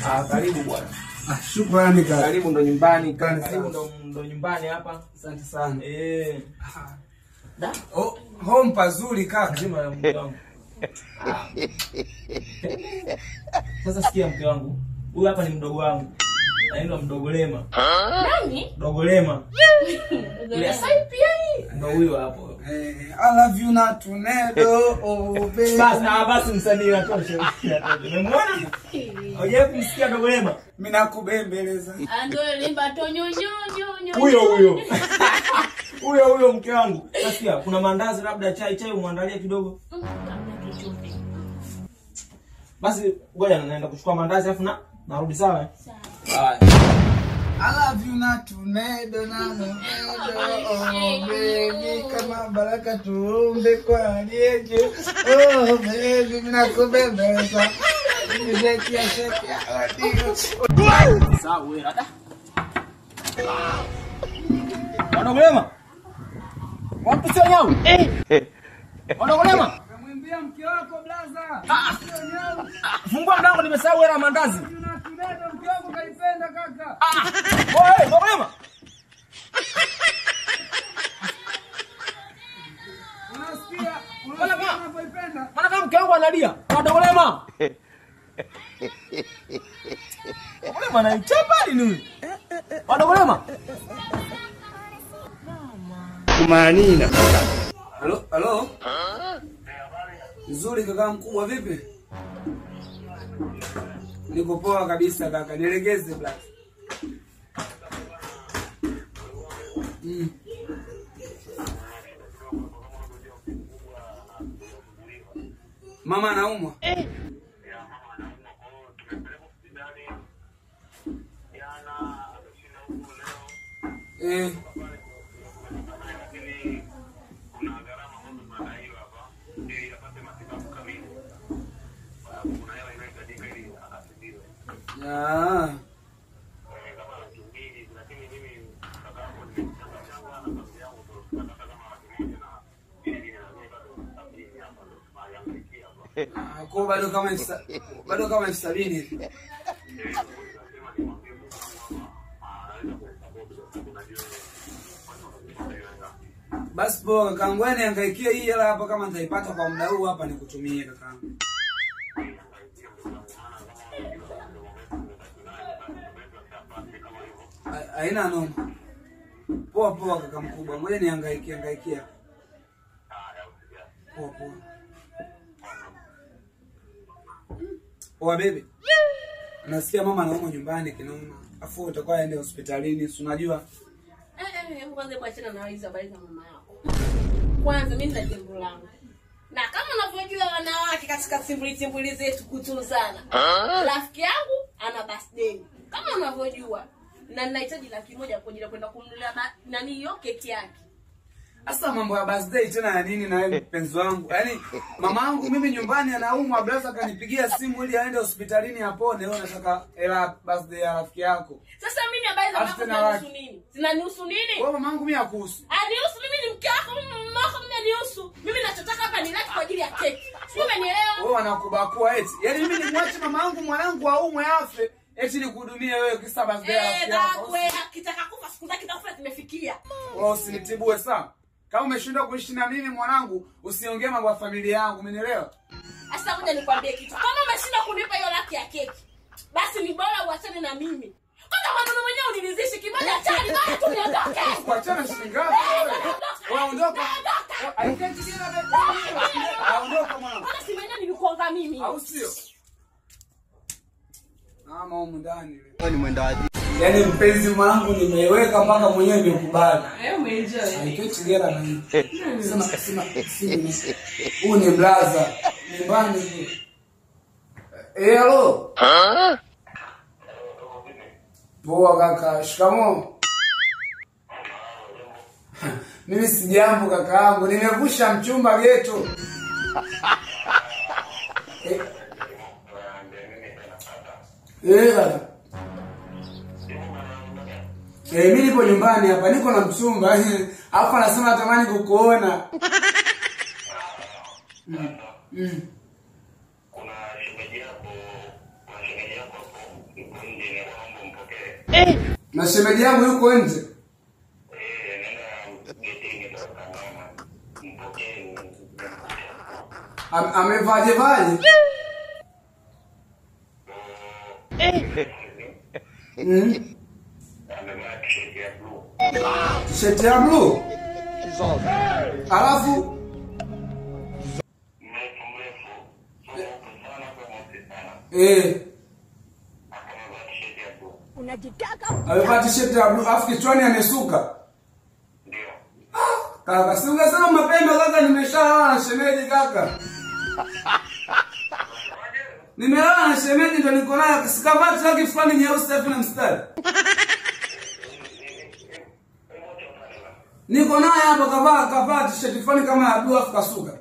Karibu bwana. Shukrani kaka. Karibu ndo nyumbani, karibu ndo nyumbani hapa. Asante sana. Da. Oh, home pazuri kaka. Sema mke wangu. Sasa sikia mke wangu. Huyu hapa ni mdogo wangu. Anaitwa Mdogo Lema. Nani? Mdogo Lema. Ile pia ndo huyo hapo. I love you na tunedo oh baby. Basi msanii natosha. Umemwona? Hoje kumsikia Mdogo Lema. Mimi nakubembeleza. Ndio limba tonyonyo. Huyo mke wangu. Nasikia kuna mandazi labda chai umwandalie kidogo. Basi ngoja naenda kuchukua mandazi afu narudi sawa? Sawa. I love you na tunedo na oh baby kama baraka tuombe kwa aliyeje. Oh baby mimi nakubembeleza. Nizekia Sawa wewe dada. Mdogo Lema. Wapi sio nyau? Mdogo Lema. Namwambia mke wako blaza. Fungua mlango nimesahau hela mandazi. Tunedo mke wako kaipenda kaka. Wewe Mdogo Lema. Unasikia? Unapoipenda. Maana kama mke wangu analia. Mdogo Lema. Mdogo Lema anaichapa nini? Mdogo Lema. Kumanina. Halo? Nzuri kaka mkubwa vipi? Niko poa kabisa kaka, nilegeze black. Mama anaumwa. Kwa bado kama 70. Basi poa kaka, ngwani angaikie hii hela hapa kama nitaipata kwa muda huu hapa nikutumie kaka. Haina noma. Poa kaka mkubwa, ngoja niangaikie. Poa. Poa baby. Nasikia mama anaumwa nyumbani kinoma. Afu utakuwa aende hospitalini, si unajua? Kwanza kuachana na hizo habari za mama yako. Kwanza mimi nina jambo langu. Na kama unavyojua wanawake katika simbuli zetu kutunzana. Rafiki yangu ana birthday. Kama unavyojua. Na ninahitaji 100,000 kwa ajili ya kwenda kumnunulia nani hiyo keki yake. Asa mambo ya birthday tena ya nini na wewe mpenzi wangu? Yaani mamangu mimi nyumbani anaumwa, brother kanipigia simu ili aende hospitalini apone. Wewe unataka hela birthday ya rafiki yako. Sasa mimi habari za mama zinanihusu nini? Zinanihusu nini? Wewe mamangu mimi hakuhusu. Anihusu mimi ni mke wako, mama wako mimi anihusu. Mimi nachotaka hapa ni laki kwa ajili ya keki. Umenielewa? Wewe wanakubakua eti. Yaani mimi nimwache mamangu mwanangu aumwe afe. Eti nikuhudumie wewe kisa birthday ya rafiki yako. Wewe kitaka kufa siku zake kitakufa zimefikia. Wewe usinitibue sana. Kama umeshindwa kuishi na mimi mwanangu, usiongee mambo ya familia yangu, umenielewa? Sasa ngoja nikwambie kitu. Kama umeshindwa kunipa hiyo laki ya keki, basi ni bora uachane na mimi. Kwanza mwanaume mwenyewe unilizishe kimoja chali basi tu niondoke. Kuachana shilingi ngapi wewe? Waondoka. Haiketi tena bebe. Aondoka mwanangu. Basi mwenyewe nilikuonga mimi. Au sio? Mama huko ndani. Wewe ni mwenda wapi? Yaani mpenzi mwanangu nimeiweka mpaka mwenyewe nimekubali. Umeenjoy. Haiketi gera na mimi. Sema huu ni blaza. Nyumbani. Hello. Poa kaka, shikamoo. Mimi si jambo kaka yangu, nimevusha mchumba geto. Kaka. Mimi nipo nyumbani hapa, niko na mchumba. Hapa anasema natamani kukuona. Kuna shemeji yako Na shemeji yangu yuko nje. Amevaje vaje? T-shirt ya blue. Alafu amevaa t-shirt ya blue, alafu kichwani amesuka. Ndio. Kaka, si ungesema mapema kaka, nimeshalala na shemeji kaka. Nimelala na shemeji ndo niko naye, sikavaa traki fulani nyeusi safi na mstari. Niko naye hapa kavaa t-shirt fulani kama ya blue afu kasuka.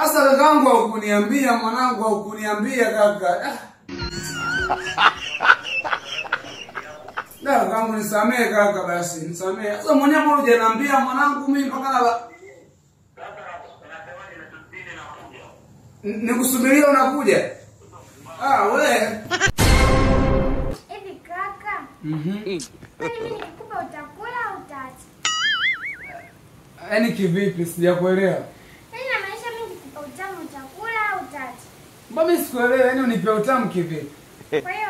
Asa kakangu hukuniambia, mwanangu hukuniambia kaka. Kakangu nisamee kaka basi, nisamee. Sasa mwenyewe mbona hujaniambia mwanangu mimi mpaka na nikusubiria unakuja? We. Hivi kaka. Mimi nikupa utakula au utaacha? Yaani kivipi sijakuelewa? Yaani namaanisha mimi nikupa utamu utakula au utaacha? Mbona mimi sikuelewa, yaani unipe utamu kivipi? Kwa hiyo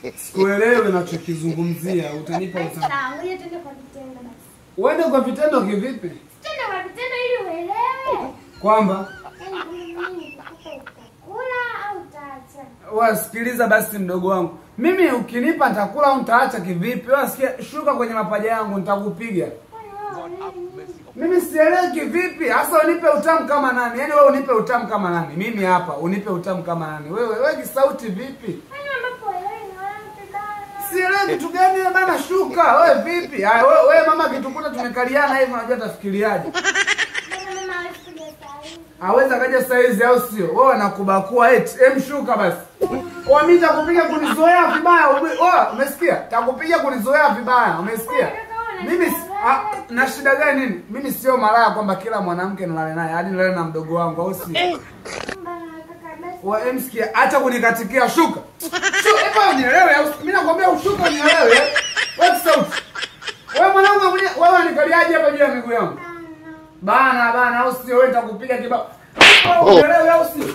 wewe. Sikuelewi unachokizungumzia, utanipa utamu. Sasa ngoja tuende kwa vitendo basi. Uende kwa vitendo kivipi? Tuende kwa vitendo ili uelewe. Kwamba Yaani mimi nikupa utakula au utaacha? wasikiliza basi mdogo wangu. Mimi ukinipa nitakula au nitaacha kivipi? Wewe sikia, shuka kwenye mapaja yangu nitakupiga. Mimi sielewi kivipi? Hasa unipe utamu kama nani? Yaani wewe unipe utamu kama nani? Mimi hapa unipe utamu kama nani? Wewe kisauti vipi? Sielewi kitu gani wewe bana, shuka. Wewe vipi? Wewe mama kitukuta tumekaliana hivi unajua tafikiriaje? Hawezi kaja saizi au sio? Wewe unakubakua eti. Shuka basi. Mimi nitakupiga kunizoea vibaya. Umesikia? Takupiga kunizoea vibaya. Umesikia? Mimi na shida gani nini? Mimi sio malaya kwamba kila mwanamke nilale naye, hadi nilale na mdogo wangu au sio? Msikia, acha kunikatikia, shuka. Shuka, unielewe au mimi nakwambia ushuka unielewe. Wewe sauti. Wewe mwanangu wewe unikaliaje hapa juu ya miguu yangu? Bana au sio? Wewe nitakupiga kibao. Unielewe au sio?